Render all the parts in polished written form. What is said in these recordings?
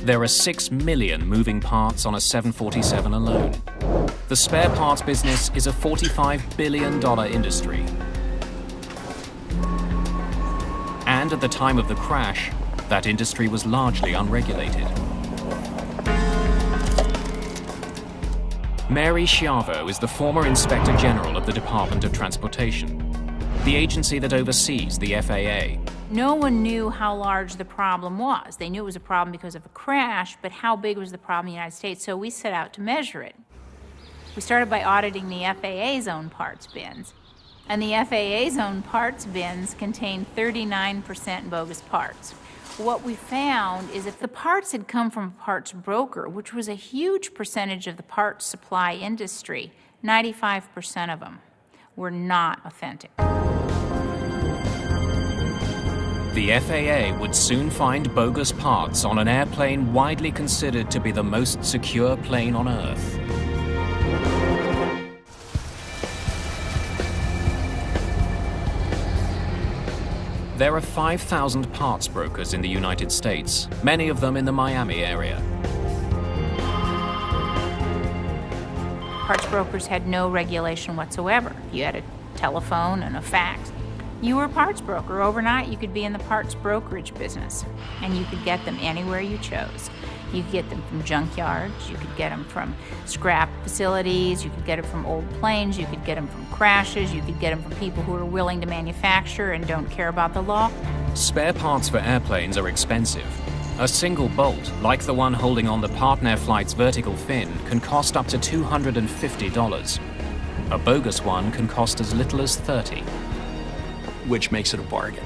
There are 6 million moving parts on a 747 alone. The spare parts business is a $45 billion industry. And at the time of the crash, that industry was largely unregulated. Mary Schiavo is the former Inspector General of the Department of Transportation, the agency that oversees the FAA. No one knew how large the problem was. They knew it was a problem because of a crash, but how big was the problem in the United States? So we set out to measure it. We started by auditing the FAA's own parts bins. And the FAA's own parts bins contained 39% bogus parts. What we found is if the parts had come from a parts broker, which was a huge percentage of the parts supply industry, 95% of them were not authentic. The FAA would soon find bogus parts on an airplane widely considered to be the most secure plane on Earth. There are 5,000 parts brokers in the United States, many of them in the Miami area. Parts brokers had no regulation whatsoever. You had a telephone and a fax. You were a parts broker. Overnight, you could be in the parts brokerage business, and you could get them anywhere you chose. You could get them from junkyards, you could get them from scrap facilities, you could get them from old planes, you could get them from crashes, you could get them from people who are willing to manufacture and don't care about the law. Spare parts for airplanes are expensive. A single bolt, like the one holding on the partner flight's vertical fin, can cost up to $250. A bogus one can cost as little as $30. Which makes it a bargain.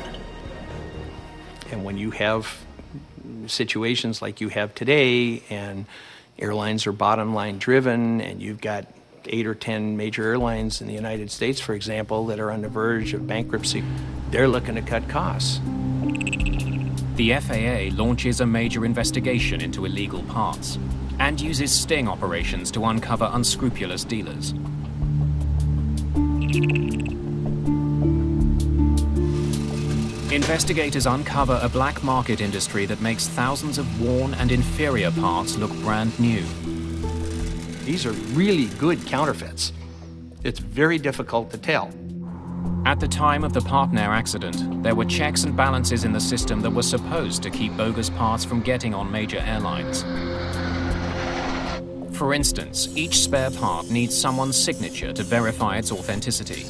And when you have situations like you have today, and airlines are bottom line driven, and you've got 8 or 10 major airlines in the United States, for example, that are on the verge of bankruptcy, they're looking to cut costs. The FAA launches a major investigation into illegal parts and uses sting operations to uncover unscrupulous dealers. Investigators uncover a black market industry that makes thousands of worn and inferior parts look brand new. These are really good counterfeits. It's very difficult to tell. At the time of the Partner accident, there were checks and balances in the system that were supposed to keep bogus parts from getting on major airlines. For instance, each spare part needs someone's signature to verify its authenticity.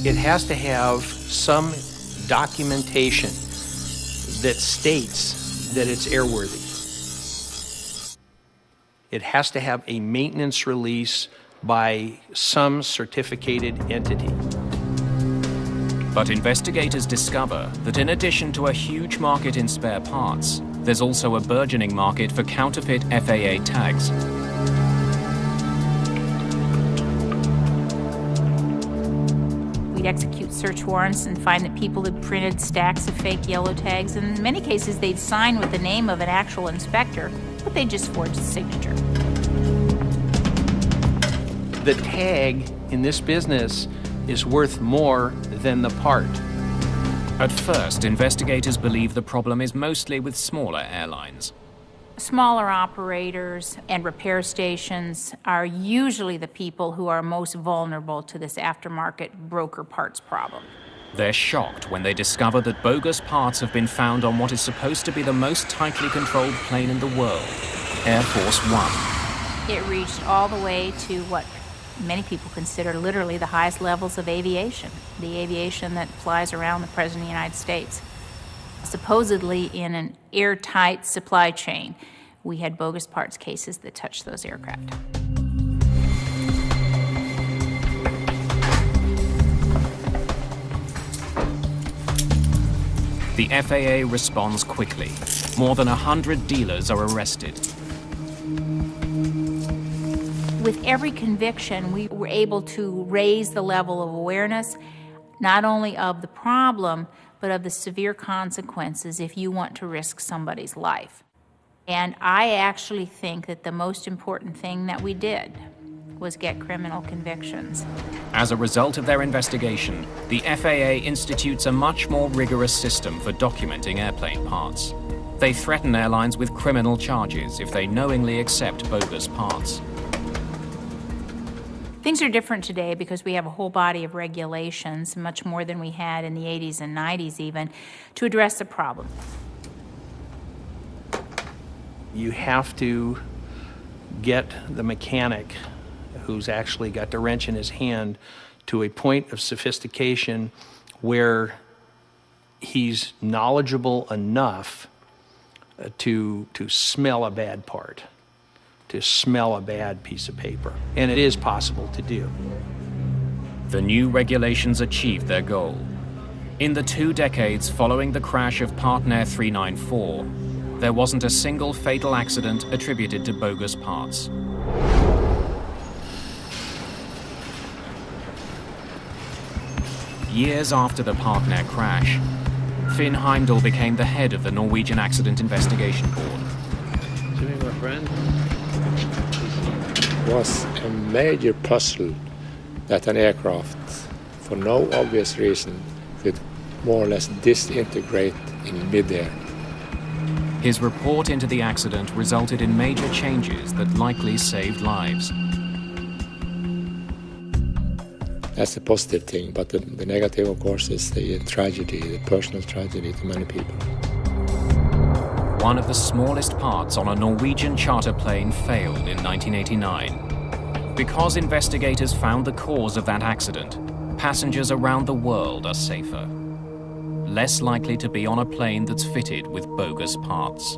It has to have some documentation that states that it's airworthy. It has to have a maintenance release by some certificated entity. But investigators discover that in addition to a huge market in spare parts, there's also a burgeoning market for counterfeit FAA tags. We'd execute search warrants and find that people had printed stacks of fake yellow tags, and in many cases they'd sign with the name of an actual inspector, but they just forged a signature. The tag in this business is worth more than the part. At first, investigators believe the problem is mostly with smaller airlines. Smaller operators and repair stations are usually the people who are most vulnerable to this aftermarket broker parts problem. They're shocked when they discover that bogus parts have been found on what is supposed to be the most tightly controlled plane in the world, Air Force One. It reached all the way to what many people consider literally the highest levels of aviation, the aviation that flies around the President of the United States. Supposedly in an airtight supply chain, we had bogus parts cases that touched those aircraft. The FAA responds quickly. More than 100 dealers are arrested. With every conviction, we were able to raise the level of awareness, not only of the problem, but of the severe consequences if you want to risk somebody's life. And I actually think that the most important thing that we did was get criminal convictions. As a result of their investigation, the FAA institutes a much more rigorous system for documenting airplane parts. They threaten airlines with criminal charges if they knowingly accept bogus parts. Things are different today because we have a whole body of regulations, much more than we had in the 80s and 90s even, to address the problem. You have to get the mechanic who's actually got the wrench in his hand to a point of sophistication where he's knowledgeable enough to smell a bad part, to smell a bad piece of paper. And it is possible to do. The new regulations achieved their goal. In the 2 decades following the crash of Partner 394, there wasn't a single fatal accident attributed to bogus parts. Years after the Partner crash, Finn Heimdall became the head of the Norwegian Accident Investigation Board. Jimmy, my friend. It was a major puzzle that an aircraft, for no obvious reason, could more or less disintegrate in midair. His report into the accident resulted in major changes that likely saved lives. That's the positive thing, but the negative, of course, is the tragedy, the personal tragedy to many people. One of the smallest parts on a Norwegian charter plane failed in 1989. Because investigators found the cause of that accident, passengers around the world are safer, less likely to be on a plane that's fitted with bogus parts.